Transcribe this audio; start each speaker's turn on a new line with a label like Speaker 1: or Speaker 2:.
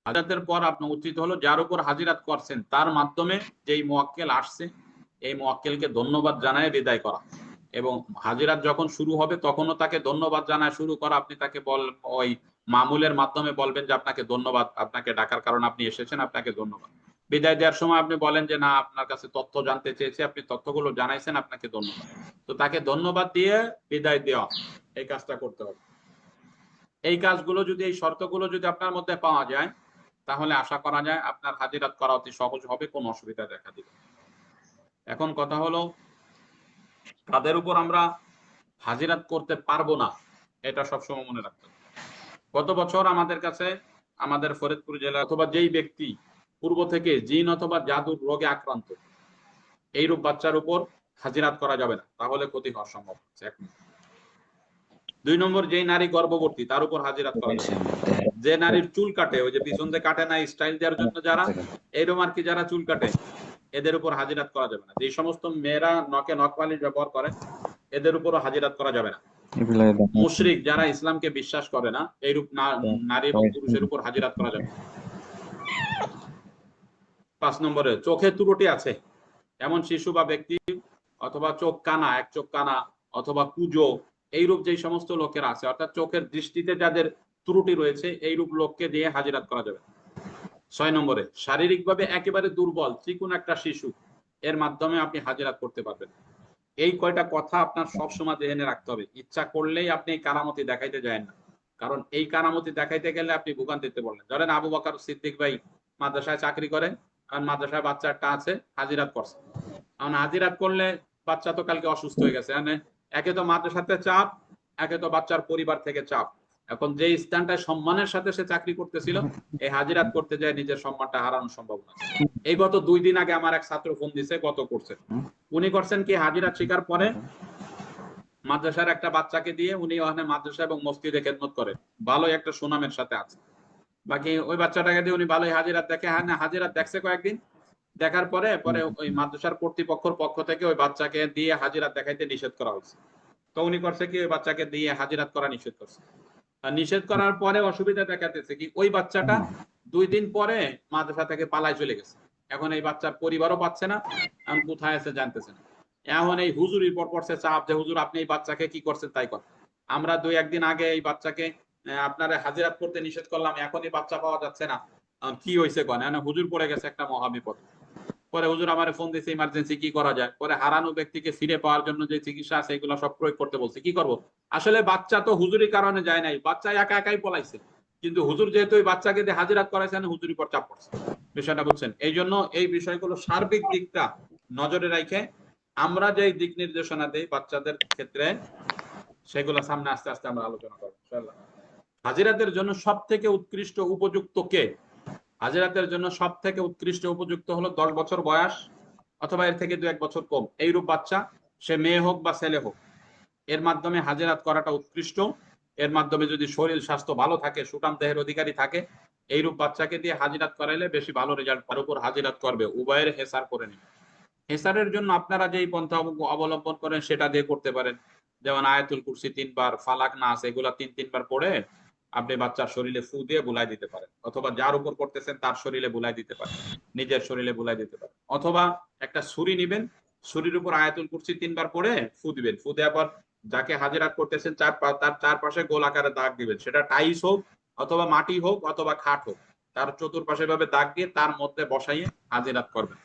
Speaker 1: হাজিরাতের পর আপনার উচিত হলো যার উপর হাজিরাত করছেন তার মাধ্যমে যেই মুয়াক্কেল আসছে এই মুয়াক্কেলকে ধন্যবাদ জানায় বিদায় করা, এবং হাজিরাত যখন শুরু হবে তখনও তাকে ধন্যবাদ জানায় শুরু করা। আপনি তাকে ওই মামুলের মাধ্যমে বলবেন যে আপনাকে ধন্যবাদ, আপনাকে ডাকার কারণে আপনি এসেছেন, আপনাকে ধন্যবাদ। বিদায় দেওয়ার সময় আপনি বলেন যে না, আপনার কাছে তথ্য জানতে চেয়েছি, আপনি তথ্যগুলো জানাইছেন, আপনাকে ধন্যবাদ। তো তাকে ধন্যবাদ দিয়ে বিদায় দেওয়া, এই কাজটা করতে হবে। এই কাজগুলো যদি, এই শর্তগুলো যদি আপনার মধ্যে পাওয়া যায় তাহলে আশা করা যায় আপনার হাজিরাত করা অতি সহজ হবে, কোনো অসুবিধা দেখা দিবে। এখন কথা হলো তাদের উপর আমরা হাজিরাত করতে পারবো না, এটা সবসময় মনে রাখতে হবে। গত বছর আমাদের কাছে, আমাদের ফরিদপুর জেলা অথবা যেই ব্যক্তি পূর্ব থেকে জিন অথবা জাদুর রোগে আক্রান্ত, এইরূপ বাচ্চার উপর হাজিরাত করা যাবে না, তাহলে ক্ষতি হওয়ার সম্ভব আছে। 1 নম্বর। 2 নম্বর, যেই নারী গর্ভবতী তার উপর হাজিরাত করা যাবে না। যে নারীর চুল কাটে, ওই যে পিছন দিয়ে কাটে না স্টাইল দেওয়ার জন্য যারা, এইরকম আর কি যারা চুল কাটে, এদের উপর হাজিরাত করা যাবে না। যে সমস্ত মেয়েরা নখে নখ পালিশ ব্যবহার করে এদের উপরও হাজিরাত করা যাবে না। মুশরিক যারা ইসলামকে বিশ্বাস করে না, এইরূপ নারী এবং পুরুষের উপর হাজিরাত করা যাবে না। 5 নম্বরে, চোখে ত্রুটি আছে এমন শিশু বা ব্যক্তি অথবা চোখ কানা, এক চোখ কানা অথবা কুজো, এইরূপ যে সমস্ত লোকের আছে, অর্থাৎ চোখের দৃষ্টিতে যাদের ত্রুটি রয়েছে, এইরূপ লোককে দিয়ে হাজিরাত করা যাবে। 6 নম্বরে, শারীরিকভাবে একেবারে দুর্বল চিকুন একটা শিশু, এর মাধ্যমে আপনি হাজিরাত করতে পারবেন। এই কয়টা কথা আপনার সবসময় জেনে রাখতে হবে। ইচ্ছা করলেই আপনি এই কারামতি দেখাইতে যায় না, কারণ এই কারামতি দেখাইতে গেলে আপনি ভোগান্তিতে বললেন। ধরেন আবু বকর সিদ্দিক ভাই মাদ্রাসায় চাকরি করে, আর মাদ্রাসায় বাচ্চা একটা আছে, হাজিরাত করছে। কারণ হাজিরাত করলে বাচ্চা তো কালকে অসুস্থ হয়ে গেছে, মানে একে তো মাদ্রাসাতে চাপ, একে তো বাচ্চার পরিবার থেকে চাপ। এখন যে স্থানটায় সম্মানের সাথে সে চাকরি করতেছিল, এই হাজিরাত করতে যায় নিজের সম্মানটা হারানোর সম্ভাবনা আছে। এই গত 2 দিন আগে আমার এক ছাত্র ফোন দিছে, গত করছে, উনি করছেন কি, হাজিরাত শিকার পরে মাদ্রাসার একটা বাচ্চাকে দিয়ে উনি ওখানে মাদ্রাসা এবং মসজিদে খেদমত করেন, ভালো একটা সুনামের সাথে আছে। বাকি ওই বাচ্চাটাকে দিয়ে উনি ভালোই হাজিরাত দেখে, হ্যাঁ না হাজিরাত দেখছে কয়েকদিন, দেখার পরে ওই মাদ্রাসার কর্তৃপক্ষের পক্ষ থেকে ওই বাচ্চাকে দিয়ে হাজিরাত দেখাইতে নিষেধ করা হয়েছে। তো উনি করছে কি, ওই বাচ্চাকে দিয়ে হাজিরাত করা নিষেধ করছে। আর নিষেধ করার পরে অসুবিধা দেখাতেছে কি, ওই বাচ্চাটা 2 দিন পরে মাদ্রাসা থেকে পালায় চলে গেছে। এখন এই বাচ্চার পরিবারও পাচ্ছে না, এখন কোথায় আছে জানতেছে না। এখন এই হুজুরির পর পড়ছে চাপ যে হুজুর আপনি এই বাচ্চাকে কি করছেন তাই কর। আমরা 2-1 দিন আগে এই বাচ্চাকে আপনারা হাজিরাত করতে নিষেধ করলাম, এখন এই বাচ্চা পাওয়া যাচ্ছে না, কি হয়েছে কোন, হুজুর পড়ে গেছে একটা মহাবিপদ। পরে হুজুর আমার ফোন দিয়েছে, ইমার্জেন্সি কি করা যায়। পরে হারানো ব্যক্তিকে ফিরে পাওয়ার জন্য যে চিকিৎসা আছে এগুলো সব প্রয়োগ করতে বলছে। কি করব, আসলে বাচ্চা তো হুজুরি কারণে যায় নাই, বাচ্চা একা একাই পলাইছে, কিন্তু হুজুর যেহেতু ওই বাচ্চাকে দিয়ে হাজিরাত করাইছেন, হুজুরি পর চাপ পড়ছে। বিষয়টা বুঝছেন? এই জন্য এই বিষয়গুলো সার্বিক দিকটা নজরে রাখে আমরা যে দিক নির্দেশনা দেই বাচ্চাদের ক্ষেত্রে, সেগুলো সামনে আস্তে আস্তে আমরা আলোচনা করবো ইনশাআল্লাহ। হাজিরাতের জন্য সব থেকে উৎকৃষ্ট উপযুক্ত কে? হাজিরাতের জন্য সব থেকে উৎকৃষ্ট উপযুক্ত হলো 10 বছর বয়স অথবা এর থেকে 2-1 বছর কম এইরূপ বাচ্চা, সে মেয়ে হোক বা ছেলে হোক, এর মাধ্যমে হাজিরাত করাটা উৎকৃষ্ট। এর মাধ্যমে যদি শরীর স্বাস্থ্য ভালো থাকে, সুঠাম দেহের অধিকারী থাকে, এইরূপ বাচ্চাকে দিয়ে হাজিরাত করাইলে বেশি ভালো রেজাল্ট, তার উপর হাজিরাত করবে, উভয়ের হেসার করে নেবে। হেসারের জন্য আপনারা যেই পন্থা অবলম্বন করেন সেটা দিয়ে করতে পারেন। যেমন আয়াতুল কুরসি 3 বার, ফালাক নাস এগুলা 3 বার পড়ে আপনি বাচ্চার শরীরে ফু দিয়ে বুলাই দিতে পারেন, অথবা যার উপর করতেছেন তার শরীরে বুলাই দিতে পারেন, নিজের শরীরে বুলাই দিতে পারেন। অথবা একটা ছুরি নিবেন, ছুরির উপর আয়াতুল কুরসি 3 বার পড়ে ফু দিবেন, ফু দেওয়ার পর যাকে হাজিরাত করতেছেন তার চারপাশে গোল আকারে দাগ দিবেন, সেটা টাইস হোক অথবা মাটি হোক অথবা খাট হোক, তার চতুর্পাশে ভাবে দাগ দিয়ে তার মধ্যে বসাইয়ে হাজিরাত করবেন।